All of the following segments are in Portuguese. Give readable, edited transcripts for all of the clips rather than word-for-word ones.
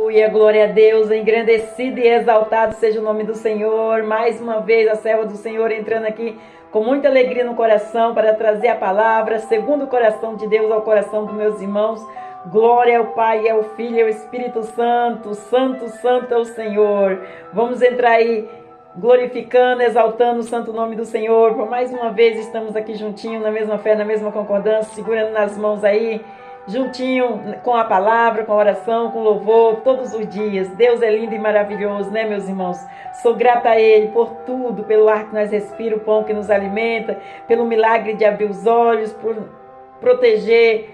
Aleluia, glória a Deus, engrandecido e exaltado seja o nome do Senhor. Mais uma vez a serva do Senhor entrando aqui com muita alegria no coração para trazer a palavra, segundo o coração de Deus ao coração dos meus irmãos. Glória ao Pai, ao Filho e ao Espírito Santo, Santo, Santo é o Senhor. Vamos entrar aí glorificando, exaltando o santo nome do Senhor. Por mais uma vez estamos aqui juntinho, na mesma fé, na mesma concordância, segurando nas mãos aí, juntinho com a palavra, com a oração, com louvor, todos os dias. Deus é lindo e maravilhoso, né, meus irmãos? Sou grata a Ele por tudo, pelo ar que nós respiramos, o pão que nos alimenta, pelo milagre de abrir os olhos, por proteger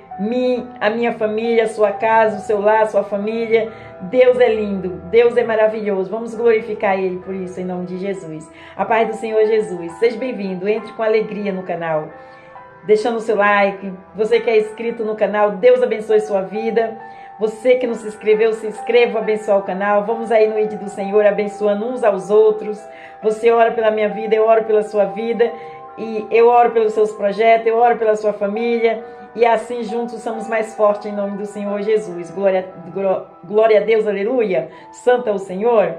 a minha família, a sua casa, o seu lar, a sua família. Deus é lindo, Deus é maravilhoso. Vamos glorificar Ele por isso, em nome de Jesus. A paz do Senhor Jesus. Seja bem-vindo, entre com alegria no canal, deixando o seu like. Você que é inscrito no canal, Deus abençoe sua vida. Você que não se inscreveu, se inscreva, abençoar o canal. Vamos aí no ID do Senhor, abençoando uns aos outros. Você ora pela minha vida, eu oro pela sua vida. E eu oro pelos seus projetos, eu oro pela sua família. E assim juntos somos mais fortes em nome do Senhor Jesus. Glória a Deus, aleluia. Santo é o Senhor.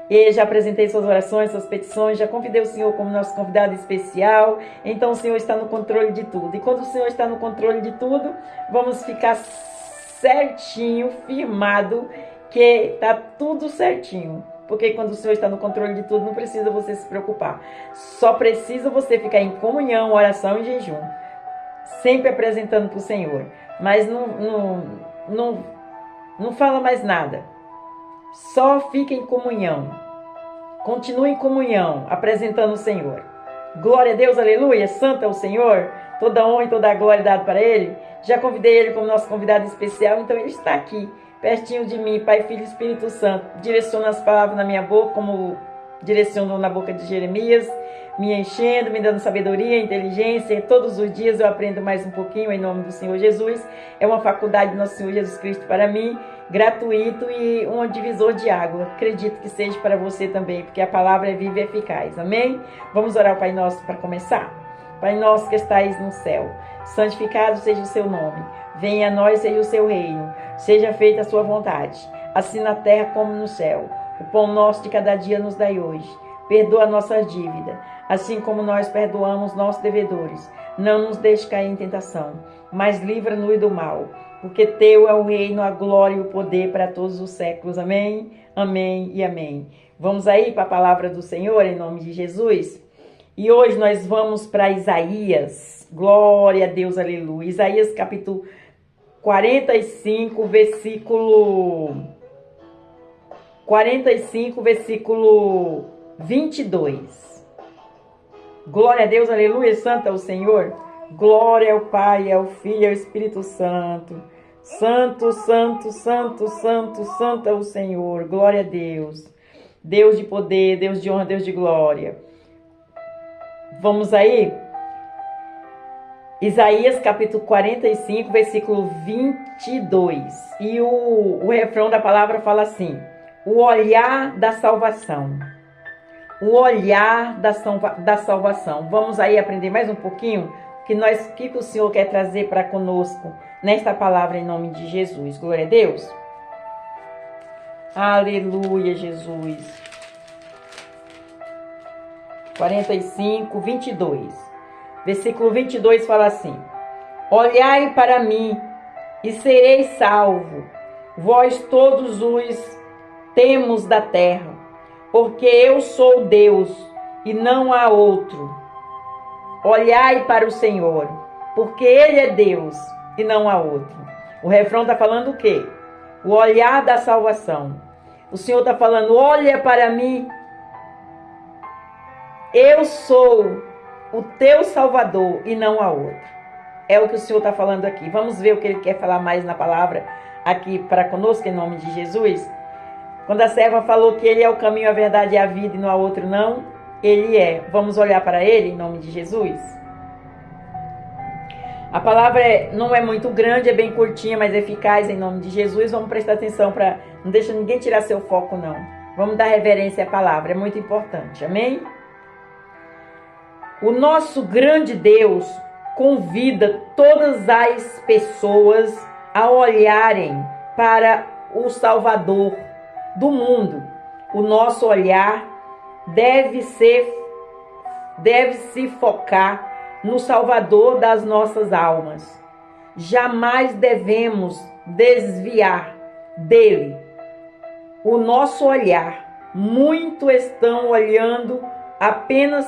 E já apresentei suas orações, suas petições, já convidei o Senhor como nosso convidado especial. Então o Senhor está no controle de tudo. E quando o Senhor está no controle de tudo, vamos ficar certinho, firmado, que está tudo certinho. Porque quando o Senhor está no controle de tudo, não precisa você se preocupar. Só precisa você ficar em comunhão, oração e jejum. Sempre apresentando para o Senhor. Mas não fala mais nada. Só fica em comunhão. Continue em comunhão, apresentando o Senhor. Glória a Deus, aleluia. Santo é o Senhor. Toda honra e toda a glória dada para Ele. Já convidei Ele como nosso convidado especial, então Ele está aqui, pertinho de mim. Pai, Filho e Espírito Santo. Direciona as palavras na minha boca, como direcionou na boca de Jeremias, me enchendo, me dando sabedoria, inteligência. Todos os dias eu aprendo mais um pouquinho em nome do Senhor Jesus. É uma faculdade do nosso Senhor Jesus Cristo para mim, gratuito e um divisor de água. Acredito que seja para você também, porque a palavra é viva e eficaz. Amém? Vamos orar ao Pai Nosso para começar. Pai nosso que estais no céu, santificado seja o seu nome. Venha a nós, seja o seu reino. Seja feita a sua vontade, assim na terra como no céu. O pão nosso de cada dia nos dai hoje. Perdoa a nossa dívida, assim como nós perdoamos nossos devedores. Não nos deixe cair em tentação, mas livra-nos do mal. Porque teu é o reino, a glória e o poder para todos os séculos. Amém, amém e amém. Vamos aí para a palavra do Senhor, em nome de Jesus. E hoje nós vamos para Isaías. Glória a Deus, aleluia. Isaías capítulo 45, versículo 22. Glória a Deus, aleluia, santo é o Senhor. Glória ao Pai, ao Filho e ao Espírito Santo. Santo, santo, santo, santo, santo é o Senhor. Glória a Deus. Deus de poder, Deus de honra, Deus de glória. Vamos aí? Isaías capítulo 45, versículo 22. E o refrão da palavra fala assim: o olhar da salvação. O olhar da salvação. Vamos aí aprender mais um pouquinho o que o Senhor quer trazer para conosco nesta palavra em nome de Jesus. Glória a Deus. Aleluia, Jesus. 45, 22. Versículo 22 fala assim: olhai para mim e sereis salvo, vós todos os termos da terra, porque eu sou Deus e não há outro. Olhai para o Senhor, porque Ele é Deus e não há outro. O refrão está falando o quê? O olhar da salvação. O Senhor está falando: olha para mim, eu sou o teu Salvador e não há outro. É o que o Senhor está falando aqui. Vamos ver o que Ele quer falar mais na palavra aqui para conosco em nome de Jesus. Quando a serva falou que Ele é o caminho, a verdade e a vida e não há outro não, Ele é. Vamos olhar para Ele em nome de Jesus? A palavra não é muito grande, é bem curtinha, mas eficaz em nome de Jesus. Vamos prestar atenção para não deixar ninguém tirar seu foco não. Vamos dar reverência à palavra, é muito importante. Amém? O nosso grande Deus convida todas as pessoas a olharem para o Salvador do mundo. O nosso olhar deve se focar no Salvador das nossas almas. Jamais devemos desviar dele o nosso olhar. Muitos estão olhando apenas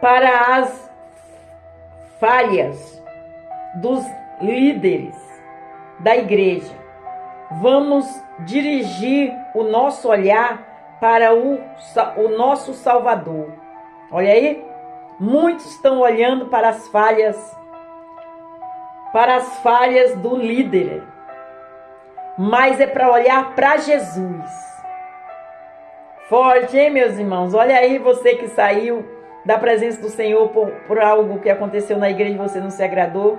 para as falhas dos líderes da igreja. Vamos dirigir o nosso olhar para o nosso Salvador. Olha aí, muitos estão olhando para as falhas do líder, mas é para olhar para Jesus. Forte, hein, meus irmãos? Olha aí, você que saiu da presença do Senhor por algo que aconteceu na igreja e você não se agradou.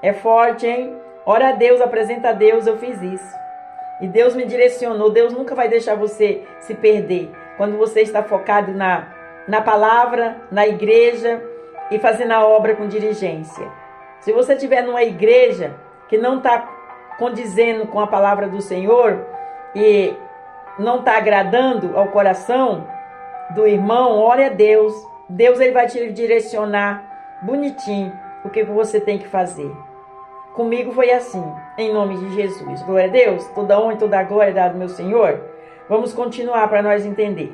É forte, hein? Ora a Deus, apresenta a Deus, eu fiz isso. E Deus me direcionou. Deus nunca vai deixar você se perder quando você está focado na palavra, na igreja e fazendo a obra com diligência. Se você estiver numa igreja que não está condizendo com a palavra do Senhor e não está agradando ao coração do irmão, ore a Deus. Deus ele vai te direcionar bonitinho o que você tem que fazer. Comigo foi assim, em nome de Jesus. Glória a Deus, toda honra e toda glória dada ao meu Senhor. Vamos continuar para nós entender.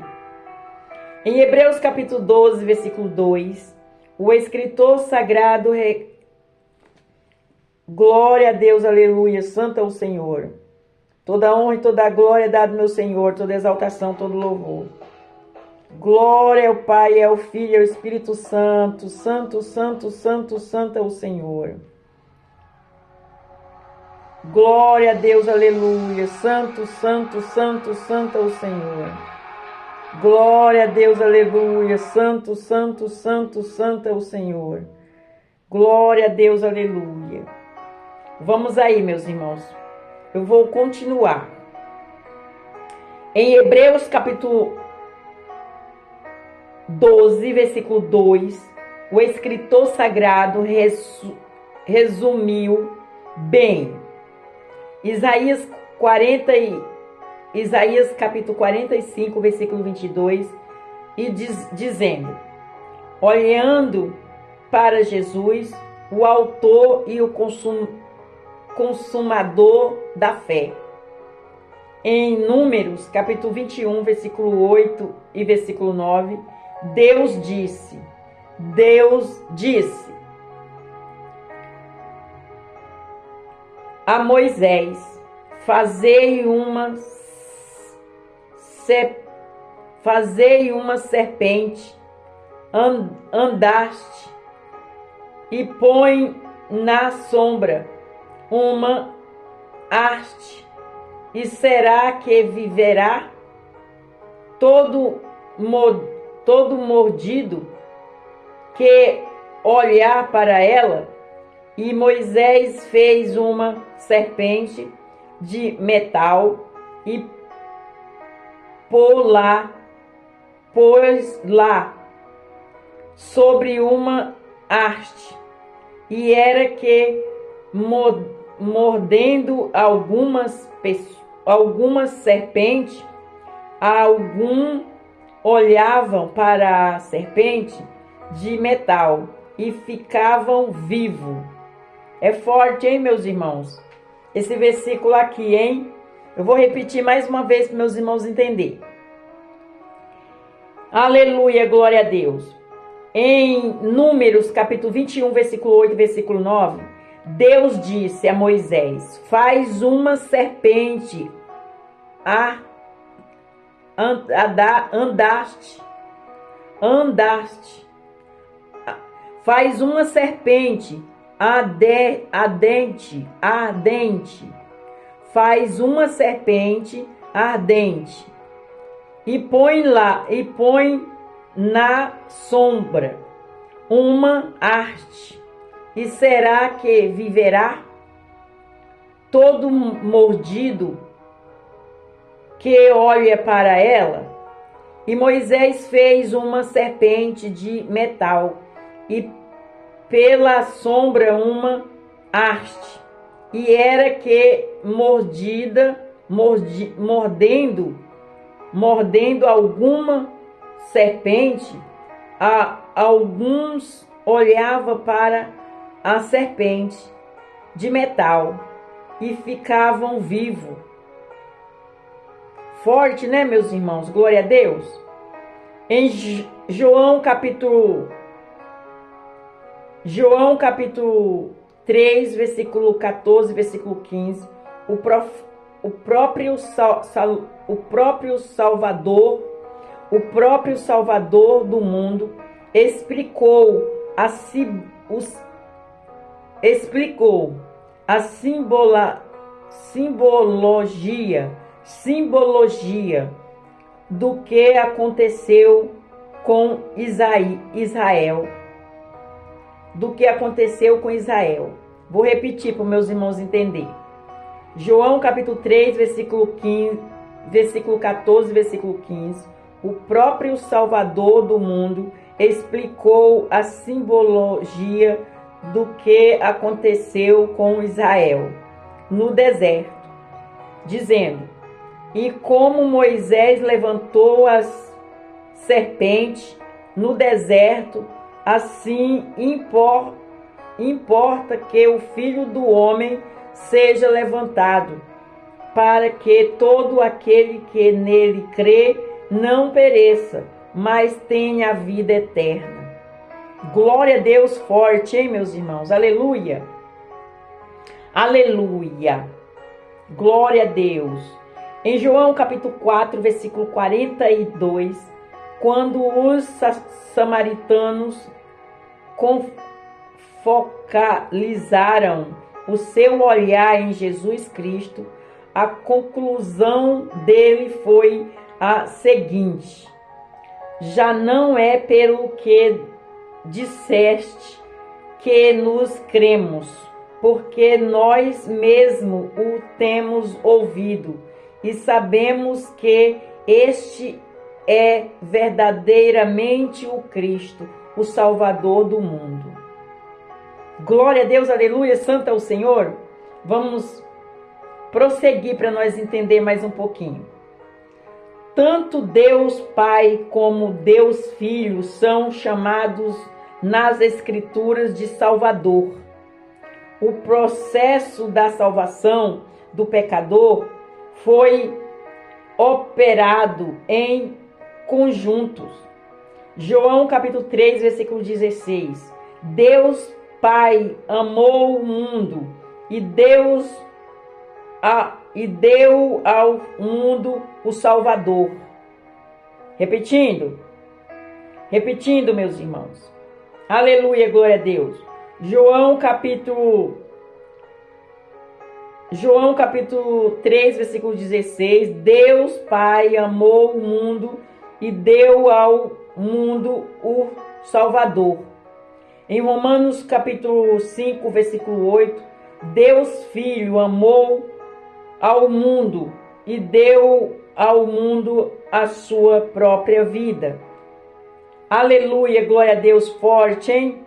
Em Hebreus capítulo 12, versículo 2, o escritor sagrado, glória a Deus, aleluia, santo é o Senhor. Toda honra e toda glória dada ao meu Senhor, toda exaltação, todo louvor. Glória ao Pai, ao Filho e ao Espírito Santo, santo, santo, santo, santo é o Senhor. Glória a Deus, aleluia, santo, santo, santo, santo é o Senhor. Glória a Deus, aleluia, santo, santo, santo, santo é o Senhor. Glória a Deus, aleluia. Vamos aí, meus irmãos. Eu vou continuar. Em Hebreus capítulo 12, versículo 2, o escritor sagrado resumiu bem. Isaías capítulo 45, versículo 22, e dizendo: olhando para Jesus, o autor e o consumador da fé. Em Números, capítulo 21, versículo 8 e versículo 9, Deus disse a Moisés: fazei uma serpente, andaste, e põe na sombra uma haste, e será que viverá? Todo mordido que olhar para ela. E Moisés fez uma serpente de metal e pôs lá sobre uma haste, e era que mordendo algumas serpentes, alguns olhavam para a serpente de metal e ficavam vivos. É forte, hein, meus irmãos? Esse versículo aqui, hein? Eu vou repetir mais uma vez para meus irmãos entenderem. Aleluia, glória a Deus. Em Números, capítulo 21, versículo 8 e versículo 9, Deus disse a Moisés: faz uma serpente, andaste. Faz uma serpente ardente. Faz uma serpente ardente. E põe na sombra uma haste. E será que viverá? Todo mordido que olha para ela. E Moisés fez uma serpente de metal, e pela sombra uma haste, e era que mordendo alguma serpente, alguns olhavam para a serpente de metal e ficavam vivos. Forte, né, meus irmãos? Glória a Deus. Em João capítulo 3, versículo 14, versículo 15, o próprio Salvador do mundo explicou a simbologia do que aconteceu com Israel. Vou repetir para os meus irmãos entenderem. João capítulo 3, versículo 14, versículo 15. O próprio Salvador do mundo explicou a simbologia do que aconteceu com Israel no deserto, dizendo: e como Moisés levantou as serpentes no deserto, assim importa que o Filho do Homem seja levantado, para que todo aquele que nele crê não pereça, mas tenha a vida eterna. Glória a Deus forte, hein, meus irmãos? Aleluia! Aleluia! Glória a Deus! Em João capítulo 4, versículo 42, quando os samaritanos focalizaram o seu olhar em Jesus Cristo, a conclusão dele foi a seguinte: já não é pelo que disseste que nos cremos, porque nós mesmos o temos ouvido e sabemos que este é verdadeiramente o Cristo, o Salvador do mundo. Glória a Deus, aleluia, santo é o Senhor. Vamos prosseguir para nós entender mais um pouquinho. Tanto Deus Pai como Deus Filho são chamados nas Escrituras de Salvador. O processo da salvação do pecador foi operado em conjuntos. João capítulo 3, versículo 16. Deus Pai amou o mundo e deu ao mundo o Salvador. Repetindo, meus irmãos. Aleluia, glória a Deus. João capítulo 3, versículo 16. Deus Pai amou o mundo e deu ao mundo o Salvador. Em Romanos capítulo 5, versículo 8. Deus Filho amou ao mundo e deu ao mundo a sua própria vida. Aleluia, glória a Deus forte, hein?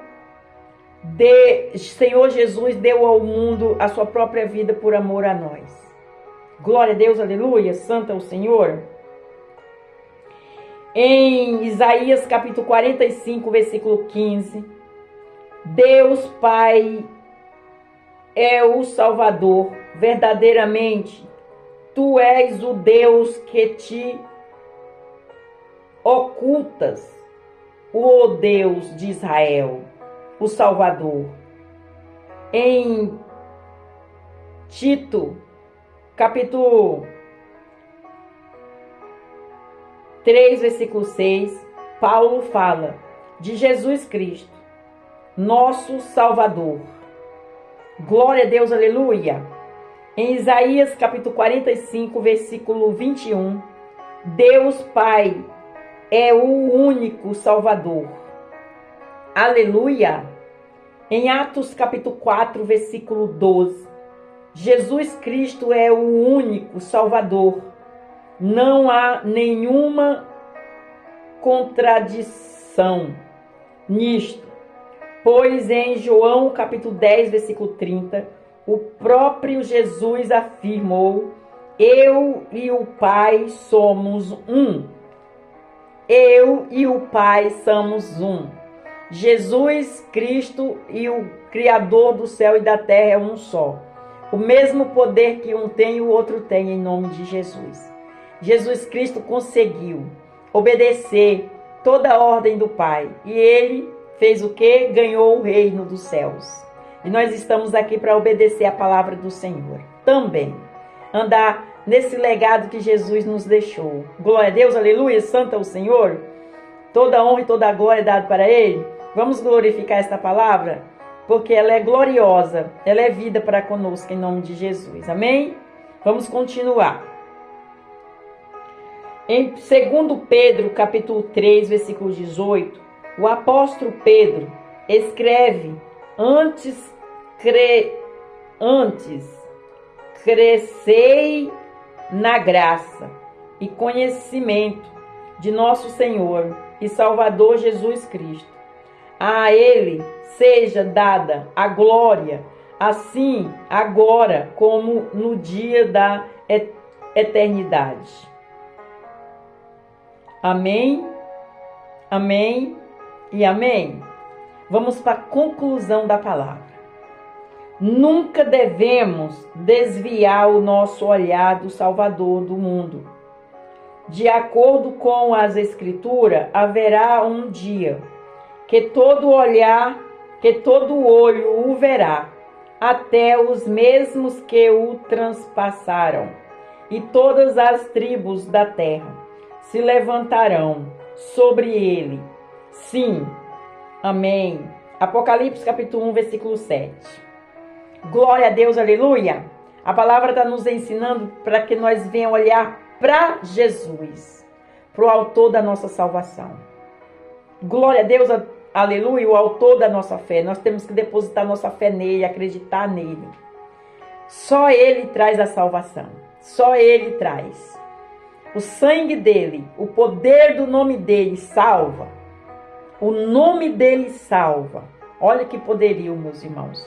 Senhor Jesus deu ao mundo a sua própria vida por amor a nós. Glória a Deus, aleluia, santo é o Senhor. Em Isaías capítulo 45, versículo 15, Deus Pai é o Salvador, verdadeiramente, tu és o Deus que te ocultas, o Deus de Israel, o Salvador. Em Tito, capítulo 3, versículo 6, Paulo fala de Jesus Cristo, nosso Salvador. Glória a Deus, aleluia. Em Isaías capítulo 45, versículo 21, Deus Pai é o único Salvador. Aleluia. Em Atos capítulo 4, versículo 12, Jesus Cristo é o único Salvador. Não há nenhuma contradição nisto. Pois em João capítulo 10, versículo 30, o próprio Jesus afirmou: eu e o Pai somos um. Eu e o Pai somos um. Jesus Cristo e o Criador do céu e da terra é um só. O mesmo poder que um tem, o outro tem, em nome de Jesus. Jesus Cristo conseguiu obedecer toda a ordem do Pai. E ele fez o quê? Ganhou o reino dos céus. E nós estamos aqui para obedecer a palavra do Senhor. Também andar nesse legado que Jesus nos deixou. Glória a Deus, aleluia, santo é o Senhor. Toda honra e toda glória é dada para Ele. Vamos glorificar esta palavra, porque ela é gloriosa, ela é vida para conosco, em nome de Jesus. Amém? Vamos continuar. Em 2 Pedro, capítulo 3, versículo 18, o apóstolo Pedro escreve: antes crescei na graça e conhecimento de nosso Senhor e Salvador Jesus Cristo. A Ele seja dada a glória, assim agora como no dia da eternidade. Amém, amém e amém. Vamos para a conclusão da palavra. Nunca devemos desviar o nosso olhar do Salvador do mundo. De acordo com as Escrituras, haverá um dia que todo olho o verá, até os mesmos que o transpassaram, e todas as tribos da terra se levantarão sobre ele. Sim, amém. Apocalipse capítulo 1, versículo 7. Glória a Deus, aleluia. A palavra está nos ensinando para que nós venhamos olhar para Jesus, para o autor da nossa salvação. Glória a Deus, aleluia, o autor da nossa fé. Nós temos que depositar nossa fé nele, acreditar nele. Só ele traz a salvação. Só ele traz. O sangue dele, o poder do nome dele salva. O nome dele salva. Olha que poderio, meus irmãos.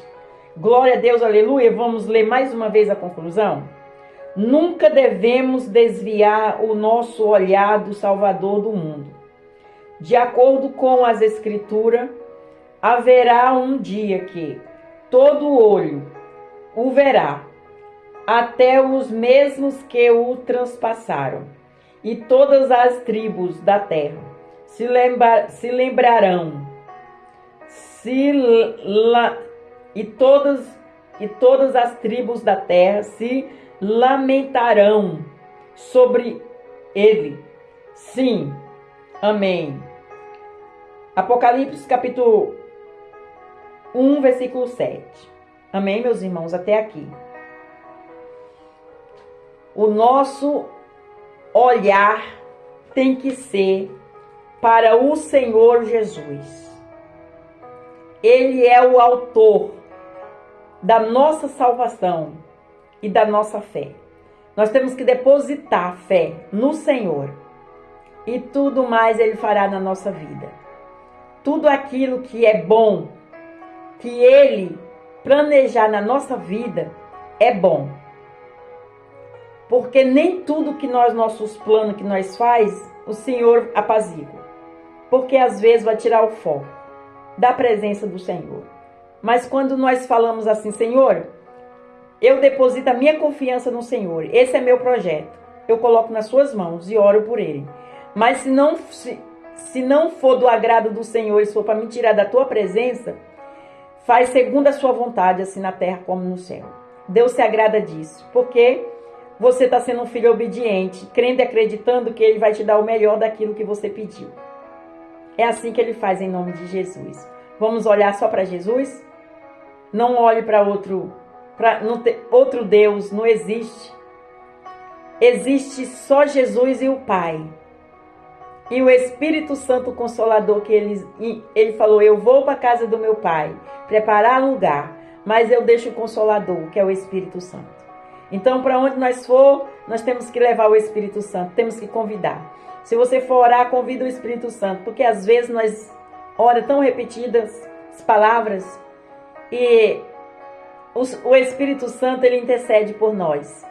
Glória a Deus, aleluia. Vamos ler mais uma vez a conclusão. Nunca devemos desviar o nosso olhar do Salvador do mundo. De acordo com as Escrituras, haverá um dia que todo olho o verá, até os mesmos que o transpassaram, e todas as tribos da terra se lembrarão, e todas as tribos da terra se lamentarão sobre ele. Sim, amém. Apocalipse capítulo 1, versículo 7. Amém, meus irmãos, até aqui. O nosso olhar tem que ser para o Senhor Jesus. Ele é o autor da nossa salvação e da nossa fé. Nós temos que depositar fé no Senhor e tudo mais Ele fará na nossa vida. Tudo aquilo que é bom, que Ele planejar na nossa vida, é bom. Porque nem tudo que nossos planos que nós faz, o Senhor apazigua. Porque às vezes vai tirar o foco da presença do Senhor. Mas quando nós falamos assim, Senhor, eu deposito a minha confiança no Senhor. Esse é meu projeto. Eu coloco nas suas mãos e oro por ele. Mas se não for do agrado do Senhor, se for para me tirar da tua presença, faz segundo a sua vontade, assim na terra como no céu. Deus se agrada disso. Porque você está sendo um filho obediente, crendo e acreditando que ele vai te dar o melhor daquilo que você pediu. É assim que ele faz em nome de Jesus. Vamos olhar só para Jesus? Não olhe para outro Deus, não existe. Existe só Jesus e o Pai. E o Espírito Santo Consolador, que ele falou, eu vou para a casa do meu Pai, preparar lugar, mas eu deixo o Consolador, que é o Espírito Santo. Então, para onde nós for, nós temos que levar o Espírito Santo, temos que convidar. Se você for orar, convida o Espírito Santo, porque às vezes nós oramos tão repetidas, palavras e o Espírito Santo, ele intercede por nós.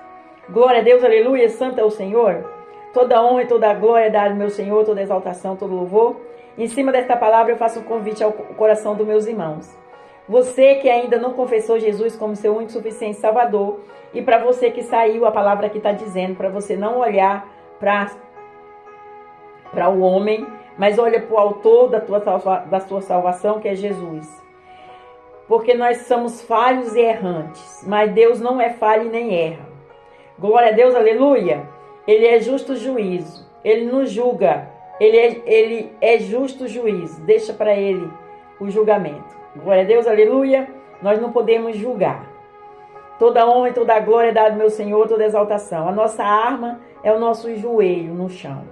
Glória a Deus, aleluia, santo é o Senhor. Toda honra e toda glória é dada ao meu Senhor, toda exaltação, todo louvor. Em cima desta palavra eu faço um convite ao coração dos meus irmãos. Você que ainda não confessou Jesus como seu único e suficiente Salvador, e para você que saiu, a palavra aqui está dizendo, para você não olhar para o homem, mas olha para o autor da sua salvação, que é Jesus. Porque nós somos falhos e errantes, mas Deus não é falho e nem erra. Glória a Deus, aleluia. Ele é justo juízo, ele nos julga, ele é justo juízo, deixa para ele o julgamento. Glória a Deus, aleluia. Nós não podemos julgar. Toda honra e toda glória é dada ao meu Senhor, toda exaltação. A nossa arma é o nosso joelho no chão.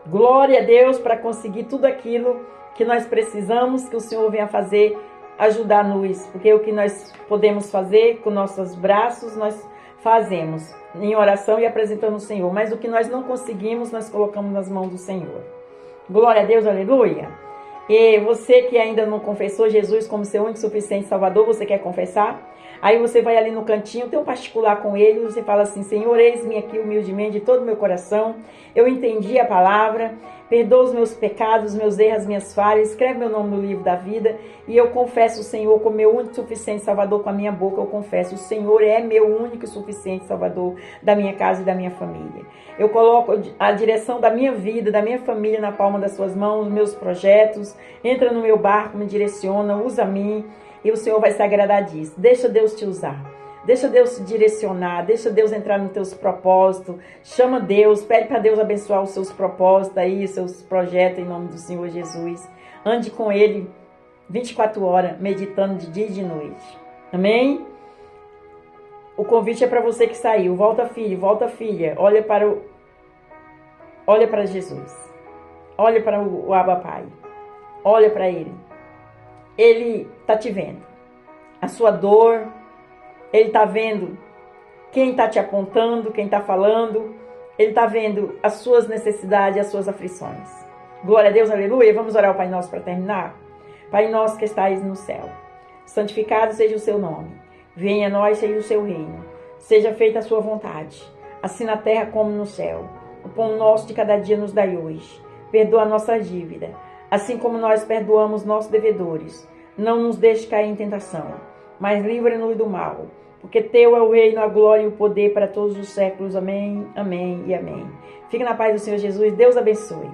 Glória a Deus para conseguir tudo aquilo que nós precisamos, que o Senhor venha fazer, ajudar-nos. Porque o que nós podemos fazer com nossos braços, nós fazemos em oração e apresentando o Senhor. Mas o que nós não conseguimos, nós colocamos nas mãos do Senhor. Glória a Deus, aleluia. E você que ainda não confessou Jesus como seu único e suficiente Salvador, você quer confessar? Aí você vai ali no cantinho, tem um particular com ele, você fala assim: Senhor, eis-me aqui humildemente de todo o meu coração, eu entendi a palavra, perdoa os meus pecados, os meus erros, as minhas falhas, escreve meu nome no livro da vida, e eu confesso o Senhor como meu único e suficiente Salvador. Com a minha boca eu confesso: o Senhor é meu único e suficiente Salvador da minha casa e da minha família. Eu coloco a direção da minha vida, da minha família na palma das suas mãos, meus projetos, entra no meu barco, me direciona, usa a mim, e o Senhor vai se agradar disso. Deixa Deus te usar. Deixa Deus te direcionar. Deixa Deus entrar nos teus propósitos. Chama Deus. Pede para Deus abençoar os seus propósitos aí, os seus projetos em nome do Senhor Jesus. Ande com Ele 24 horas, meditando de dia e de noite. Amém? O convite é para você que saiu. Volta, filho, volta, filha. Olha para Jesus. Olha para o Abba Pai. Olha para Ele. Ele está te vendo. A sua dor. Ele está vendo quem está te apontando, quem está falando. Ele está vendo as suas necessidades, as suas aflições. Glória a Deus, aleluia. Vamos orar ao Pai Nosso para terminar. Pai Nosso que estais no céu, santificado seja o seu nome. Venha a nós, seja o seu reino. Seja feita a sua vontade, assim na terra como no céu. O pão nosso de cada dia nos dai hoje. Perdoa a nossa dívida, assim como nós perdoamos nossos devedores. Não nos deixe cair em tentação, mas livra-nos do mal. Porque teu é o reino, a glória e o poder para todos os séculos. Amém, amém e amém. Fique na paz do Senhor Jesus. Deus abençoe.